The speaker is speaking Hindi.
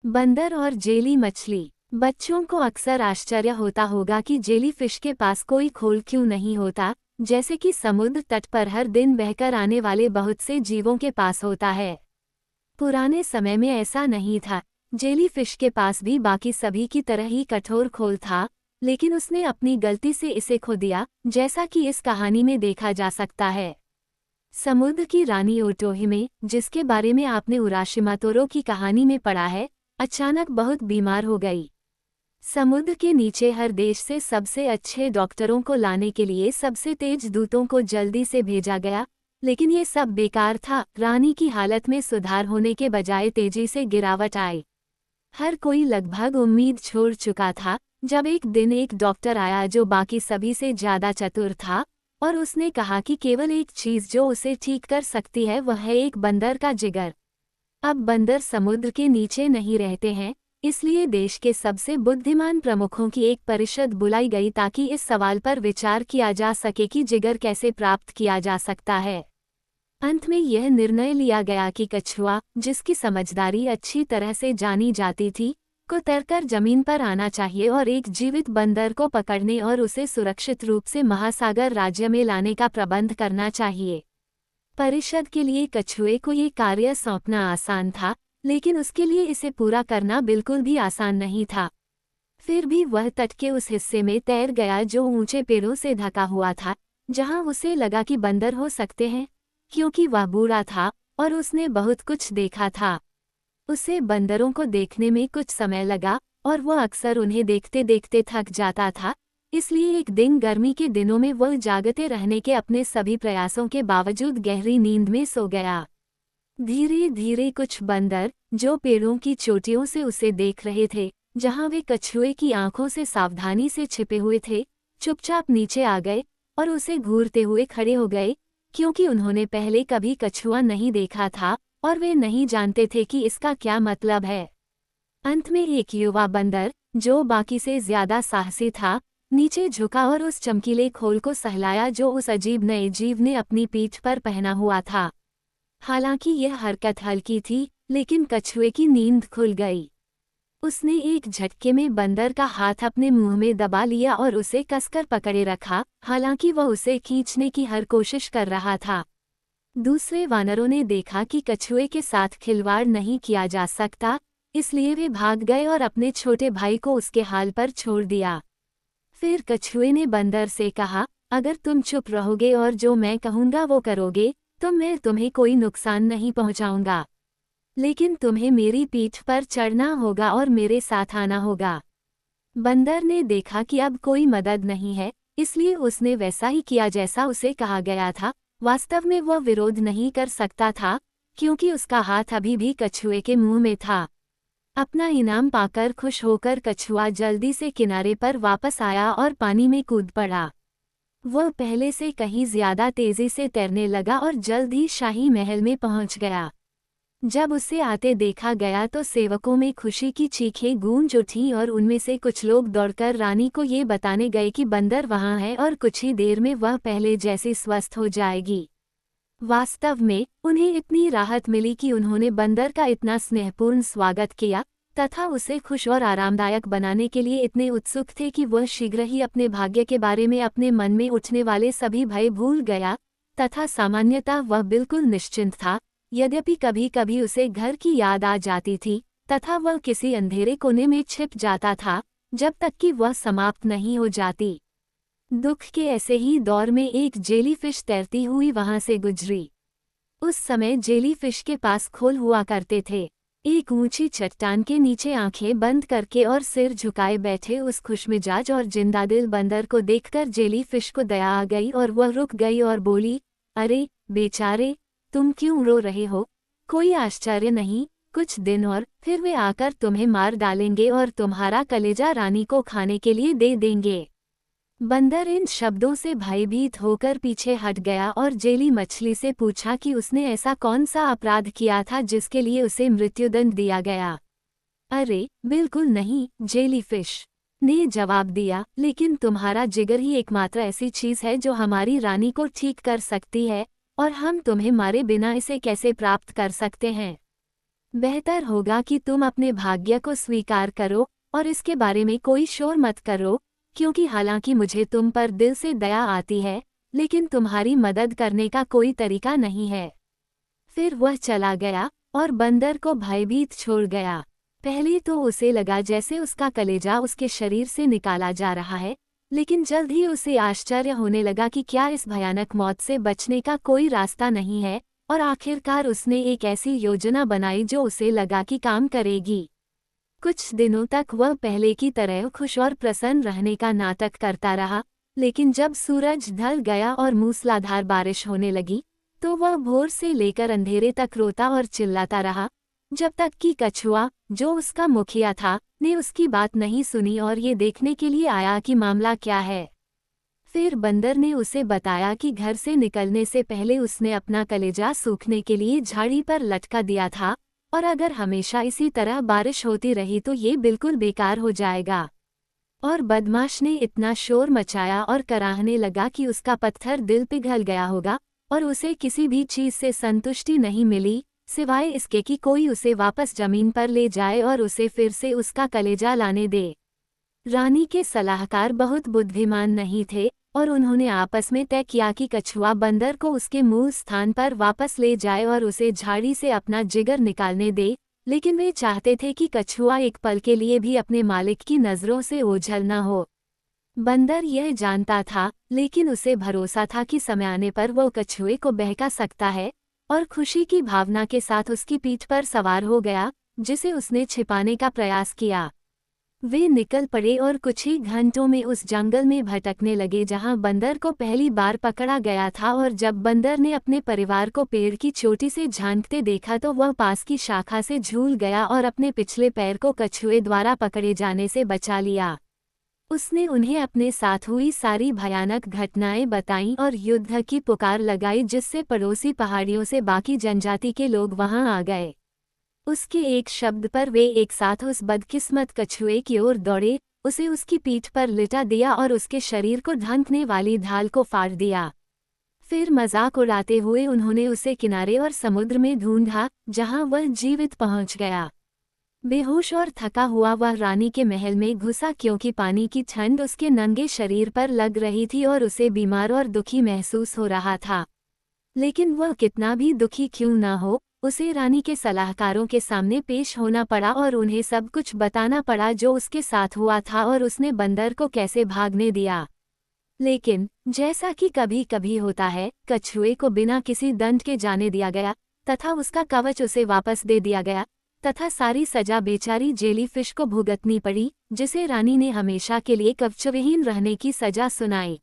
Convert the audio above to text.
बंदर और जेली मछली। बच्चों को अक्सर आश्चर्य होता होगा कि जेलीफिश के पास कोई खोल क्यों नहीं होता, जैसे कि समुद्र तट पर हर दिन बहकर आने वाले बहुत से जीवों के पास होता है। पुराने समय में ऐसा नहीं था। जेलीफिश के पास भी बाकी सभी की तरह ही कठोर खोल था, लेकिन उसने अपनी गलती से इसे खो दिया, जैसा कि इस कहानी में देखा जा सकता है। समुद्र की रानी ओटोहिमे, जिसके बारे में आपने उराशिमा तोरो की कहानी में पढ़ा है, अचानक बहुत बीमार हो गई। समुद्र के नीचे हर देश से सबसे अच्छे डॉक्टरों को लाने के लिए सबसे तेज दूतों को जल्दी से भेजा गया, लेकिन ये सब बेकार था। रानी की हालत में सुधार होने के बजाय तेजी से गिरावट आई। हर कोई लगभग उम्मीद छोड़ चुका था, जब एक दिन एक डॉक्टर आया जो बाकी सभी से ज्यादा चतुर था, और उसने कहा कि केवल एक चीज जो उसे ठीक कर सकती है वह है एक बंदर का जिगर। अब बंदर समुद्र के नीचे नहीं रहते हैं, इसलिए देश के सबसे बुद्धिमान प्रमुखों की एक परिषद बुलाई गई ताकि इस सवाल पर विचार किया जा सके कि जिगर कैसे प्राप्त किया जा सकता है। अंत में यह निर्णय लिया गया कि कछुआ, जिसकी समझदारी अच्छी तरह से जानी जाती थी, को तैरकर जमीन पर आना चाहिए और एक जीवित बंदर को पकड़ने और उसे सुरक्षित रूप से महासागर राज्य में लाने का प्रबंध करना चाहिए। परिषद के लिए कछुए को ये कार्य सौंपना आसान था, लेकिन उसके लिए इसे पूरा करना बिल्कुल भी आसान नहीं था। फिर भी वह तट के उस हिस्से में तैर गया जो ऊंचे पेड़ों से ढका हुआ था, जहां उसे लगा कि बंदर हो सकते हैं, क्योंकि वह बूढ़ा था और उसने बहुत कुछ देखा था। उसे बंदरों को देखने में कुछ समय लगा और वह अक्सर उन्हें देखते देखते थक जाता था, इसलिए एक दिन गर्मी के दिनों में वह जागते रहने के अपने सभी प्रयासों के बावजूद गहरी नींद में सो गया। धीरे धीरे कुछ बंदर, जो पेड़ों की चोटियों से उसे देख रहे थे, जहां वे कछुए की आंखों से सावधानी से छिपे हुए थे, चुपचाप नीचे आ गए और उसे घूरते हुए खड़े हो गए, क्योंकि उन्होंने पहले कभी कछुआ नहीं देखा था और वे नहीं जानते थे कि इसका क्या मतलब है। अंत में एक युवा बंदर, जो बाकी से ज्यादा साहसी था, नीचे झुका और उस चमकीले खोल को सहलाया जो उस अजीब नए जीव ने अपनी पीठ पर पहना हुआ था। हालांकि यह हरकत हल्की थी, लेकिन कछुए की नींद खुल गई। उसने एक झटके में बंदर का हाथ अपने मुंह में दबा लिया और उसे कसकर पकड़े रखा, हालांकि वह उसे खींचने की हर कोशिश कर रहा था। दूसरे वानरों ने देखा कि कछुए के साथ खिलवाड़ नहीं किया जा सकता, इसलिए वे भाग गए और अपने छोटे भाई को उसके हाल पर छोड़ दिया। फिर कछुए ने बंदर से कहा, अगर तुम चुप रहोगे और जो मैं कहूँगा वो करोगे, तो मैं तुम्हें कोई नुकसान नहीं पहुँचाऊंगा। लेकिन तुम्हें मेरी पीठ पर चढ़ना होगा और मेरे साथ आना होगा। बंदर ने देखा कि अब कोई मदद नहीं है, इसलिए उसने वैसा ही किया जैसा उसे कहा गया था। वास्तव में वह विरोध नहीं कर सकता था, क्योंकि उसका हाथ अभी भी कछुए के मुंह में था। अपना इनाम पाकर खुश होकर कछुआ जल्दी से किनारे पर वापस आया और पानी में कूद पड़ा। वह पहले से कहीं ज्यादा तेजी से तैरने लगा और जल्द ही शाही महल में पहुंच गया। जब उसे आते देखा गया तो सेवकों में खुशी की चीखें गूंज उठीं और उनमें से कुछ लोग दौड़कर रानी को ये बताने गए कि बंदर वहां है और कुछ ही देर में वह पहले जैसी स्वस्थ हो जाएगी। वास्तव में उन्हें इतनी राहत मिली कि उन्होंने बंदर का इतना स्नेहपूर्ण स्वागत किया तथा उसे खुश और आरामदायक बनाने के लिए इतने उत्सुक थे कि वह शीघ्र ही अपने भाग्य के बारे में अपने मन में उठने वाले सभी भय भूल गया, तथा सामान्यतः वह बिल्कुल निश्चिंत था। यद्यपि कभी कभी उसे घर की याद आ जाती थी तथा वह किसी अंधेरे कोने में छिप जाता था, जब तक कि वह समाप्त नहीं हो जाती। दुख के ऐसे ही दौर में एक जेलीफिश तैरती हुई वहां से गुजरी। उस समय जेलीफिश के पास खोल हुआ करते थे। एक ऊंची चट्टान के नीचे आंखें बंद करके और सिर झुकाए बैठे उस खुशमिजाज और जिंदादिल बंदर को देखकर जेलीफिश को दया आ गई और वह रुक गई और बोली, अरे बेचारे, तुम क्यों रो रहे हो? कोई आश्चर्य नहीं, कुछ दिन और फिर वे आकर तुम्हें मार डालेंगे और तुम्हारा कलेजा रानी को खाने के लिए दे देंगे। बंदर इन शब्दों से भयभीत होकर पीछे हट गया और जेली मछली से पूछा कि उसने ऐसा कौन सा अपराध किया था जिसके लिए उसे मृत्युदंड दिया गया। अरे बिल्कुल नहीं, जेलीफिश ने जवाब दिया, लेकिन तुम्हारा जिगर ही एकमात्र ऐसी चीज है जो हमारी रानी को ठीक कर सकती है, और हम तुम्हें मारे बिना इसे कैसे प्राप्त कर सकते हैं? बेहतर होगा कि तुम अपने भाग्य को स्वीकार करो और इसके बारे में कोई शोर मत करो, क्योंकि हालांकि मुझे तुम पर दिल से दया आती है, लेकिन तुम्हारी मदद करने का कोई तरीका नहीं है। फिर वह चला गया और बंदर को भयभीत छोड़ गया। पहले तो उसे लगा जैसे उसका कलेजा उसके शरीर से निकाला जा रहा है, लेकिन जल्द ही उसे आश्चर्य होने लगा कि क्या इस भयानक मौत से बचने का कोई रास्ता नहीं है, और आखिरकार उसने एक ऐसी योजना बनाई जो उसे लगा कि काम करेगी। कुछ दिनों तक वह पहले की तरह खुश और प्रसन्न रहने का नाटक करता रहा, लेकिन जब सूरज ढल गया और मूसलाधार बारिश होने लगी, तो वह भोर से लेकर अंधेरे तक रोता और चिल्लाता रहा, जब तक कि कछुआ, जो उसका मुखिया था, ने उसकी बात नहीं सुनी और ये देखने के लिए आया कि मामला क्या है। फिर बंदर ने उसे बताया कि घर से निकलने से पहले उसने अपना कलेजा सूखने के लिए झाड़ी पर लटका दिया था, और अगर हमेशा इसी तरह बारिश होती रही तो ये बिल्कुल बेकार हो जाएगा। और बदमाश ने इतना शोर मचाया और कराहने लगा कि उसका पत्थर दिल पिघल गया होगा, और उसे किसी भी चीज़ से संतुष्टि नहीं मिली, सिवाय इसके कि कोई उसे वापस जमीन पर ले जाए और उसे फिर से उसका कलेजा लाने दे। रानी के सलाहकार बहुत बुद्धिमान नहीं थे, और उन्होंने आपस में तय किया कि कछुआ बंदर को उसके मूल स्थान पर वापस ले जाए और उसे झाड़ी से अपना जिगर निकालने दे, लेकिन वे चाहते थे कि कछुआ एक पल के लिए भी अपने मालिक की नज़रों से ओझल न हो। बंदर यह जानता था, लेकिन उसे भरोसा था कि समय आने पर वो कछुए को बहका सकता है, और खुशी की भावना के साथ उसकी पीठ पर सवार हो गया, जिसे उसने छिपाने का प्रयास किया। वे निकल पड़े और कुछ ही घंटों में उस जंगल में भटकने लगे जहां बंदर को पहली बार पकड़ा गया था, और जब बंदर ने अपने परिवार को पेड़ की चोटी से झांकते देखा तो वह पास की शाखा से झूल गया और अपने पिछले पैर को कछुए द्वारा पकड़े जाने से बचा लिया। उसने उन्हें अपने साथ हुई सारी भयानक घटनाएं बताईं और युद्ध की पुकार लगाई, जिससे पड़ोसी पहाड़ियों से बाकी जनजाति के लोग वहां आ गए। उसके एक शब्द पर वे एक साथ उस बदकिस्मत कछुए की ओर दौड़े, उसे उसकी पीठ पर लिटा दिया और उसके शरीर को ढंकने वाली ढाल को फाड़ दिया। फिर मजाक उड़ाते हुए उन्होंने उसे किनारे और समुद्र में ढूंढा, जहां वह जीवित पहुंच गया। बेहोश और थका हुआ वह रानी के महल में घुसा, क्योंकि पानी की ठंड उसके नंगे शरीर पर लग रही थी और उसे बीमार और दुखी महसूस हो रहा था। लेकिन वह कितना भी दुखी क्यों न हो, उसे रानी के सलाहकारों के सामने पेश होना पड़ा और उन्हें सब कुछ बताना पड़ा जो उसके साथ हुआ था और उसने बंदर को कैसे भागने दिया। लेकिन जैसा कि कभी कभी होता है, कछुए को बिना किसी दंड के जाने दिया गया, तथा उसका कवच उसे वापस दे दिया गया, तथा सारी सजा बेचारी जेलीफिश को भुगतनी पड़ी, जिसे रानी ने हमेशा के लिए कवचविहीन रहने की सजा सुनाई।